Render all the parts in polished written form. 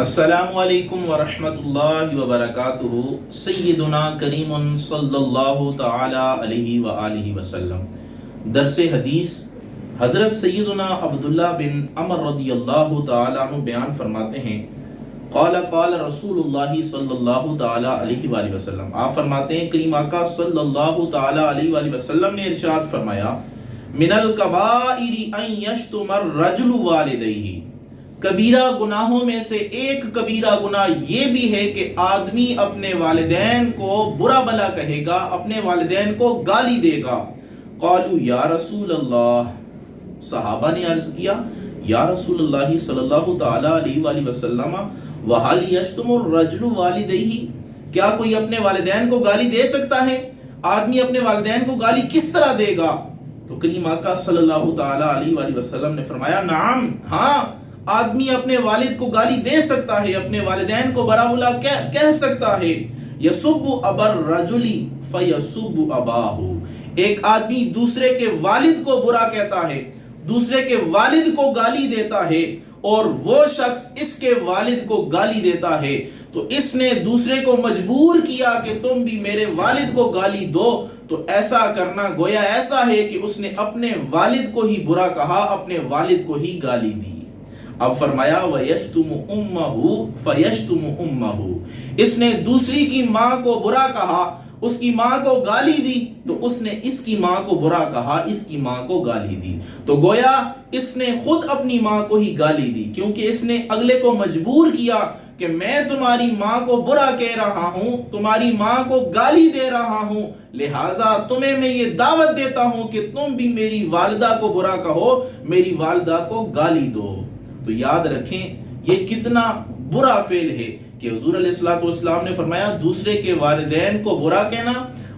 السلام علیکم ورحمۃ اللہ وبرکاتہ۔ سیدنا کریم صلی اللہ تعالی علیہ وآلہ وسلم۔ درس حدیث حضرت سیدنا عبداللہ بن عمر رضی اللہ تعالی عنہ بیان فرماتے ہیں، قال قال رسول اللہ صلی اللہ تعالی علیہ وآلہ وسلم۔ آپ فرماتے ہیں کریم آقا صلی اللہ تعالی علیہ وآلہ وسلم نے ارشاد فرمایا، من الکبائر ان یشتم الرجل والدیہ۔ کبیرہ گناہوں میں سے ایک کبیرہ گناہ یہ بھی ہے کہ آدمی اپنے والدین کو برا بھلا کہے گا، اپنے والدین کو گالی دے گا۔ قالوا یا رسول اللہ، صحابہ نے عرض کیا یا رسول اللہ صلی اللہ تعالی علیہ وآلہ وسلم، وَهَلْ يَشْتُمُ الرَّجُلُ وَالِدَيْهِ، کیا کوئی اپنے والدین کو گالی دے سکتا ہے؟ آدمی اپنے والدین کو گالی کس طرح دے گا؟ تو کریم آقا صلی اللہ تعالی علیہ وآلہ وسلم نے فرمایا، نعم، ہاں، آدمی اپنے والد کو گالی دے سکتا ہے، اپنے والدین کو برا بھلا کہہ سکتا ہے۔ یسب ابا الرجل فیسب اباہ، ایک آدمی دوسرے کے والد کو برا کہتا ہے، دوسرے کے والد کو گالی دیتا ہے، اور وہ شخص اس کے والد کو گالی دیتا ہے، تو اس نے دوسرے کو مجبور کیا کہ تم بھی میرے والد کو گالی دو۔ تو ایسا کرنا گویا ایسا ہے کہ اس نے اپنے والد کو ہی برا کہا، اپنے والد کو ہی گالی دی۔ اب فرمایا وَيَشْتُمُ أُمَّهُ فَيَشْتُمُ أُمَّهُ، اس نے دوسری کی ماں کو برا کہا، اس کی ماں کو گالی دی، تو اس نے اس کی ماں کو برا کہا، اس کی ماں کو گالی دی۔ تو گویا اس نے خود اپنی ماں کو ہی گالی دی، کیونکہ اس نے اگلے کو مجبور کیا کہ میں تمہاری ماں کو برا کہہ رہا ہوں، تمہاری ماں کو گالی دے رہا ہوں، لہٰذا تمہیں میں یہ دعوت دیتا ہوں کہ تم بھی میری والدہ کو برا کہو، میری والدہ کو گالی دو۔ تو یاد رکھیں یہ کتنا برا فعل ہے کہ حضور علیہ الصلوۃ والسلام نے فرمایا دوسرے کے والدین کو برا کہنا،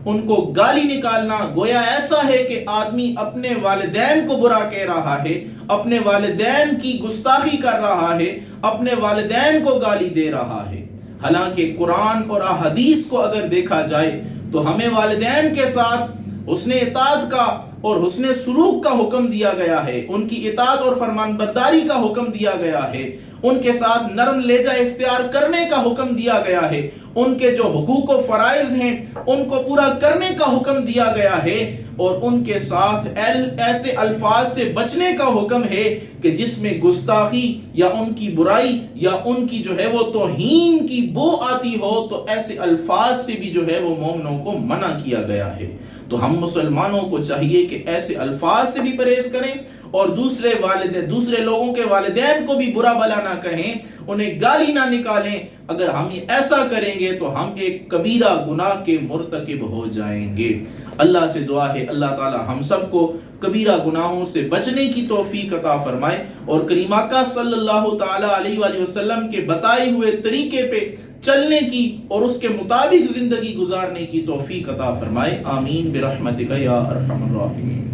ان کو گالی نکالنا گویا ایسا ہے کہ آدمی اپنے والدین کو برا کہہ رہا ہے، اپنے والدین کی گستاخی کر رہا ہے، اپنے والدین کو گالی دے رہا ہے۔ حالانکہ قرآن اور احادیث کو اگر دیکھا جائے تو ہمیں والدین کے ساتھ حسن اطاعت کا اور حسن سلوک کا حکم دیا گیا ہے، ان کی اطاعت اور فرمان برداری کا حکم دیا گیا ہے، ان کے ساتھ نرم لہجہ اختیار کرنے کا حکم دیا گیا ہے، ان کے جو حقوق و فرائض ہیں ان کو پورا کرنے کا حکم دیا گیا ہے، اور ان کے ساتھ ایسے الفاظ سے بچنے کا حکم ہے کہ جس میں گستاخی یا ان کی برائی یا ان کی جو ہے وہ توہین کی بو آتی ہو، تو ایسے الفاظ سے بھی جو ہے وہ مومنوں کو منع کیا گیا ہے۔ تو ہم مسلمانوں کو چاہیے کہ ایسے الفاظ سے بھی پرہیز کریں، اور دوسرے لوگوں کے والدین کو بھی برا بھلا نہ کہیں، انہیں گالی نہ نکالیں۔ اگر ہم ایسا کریں گے تو ہم ایک کبیرہ گناہ کے مرتکب ہو جائیں گے۔ اللہ سے دعا ہے اللہ تعالی ہم سب کو کبیرہ گناہوں سے بچنے کی توفیق عطا فرمائے، اور کریم آقا صلی اللہ تعالی علیہ وآلہ وسلم کے بتائے ہوئے طریقے پہ چلنے کی اور اس کے مطابق زندگی گزارنے کی توفیق عطا فرمائے۔ آمین برحمتک یا ارحم الراحمین۔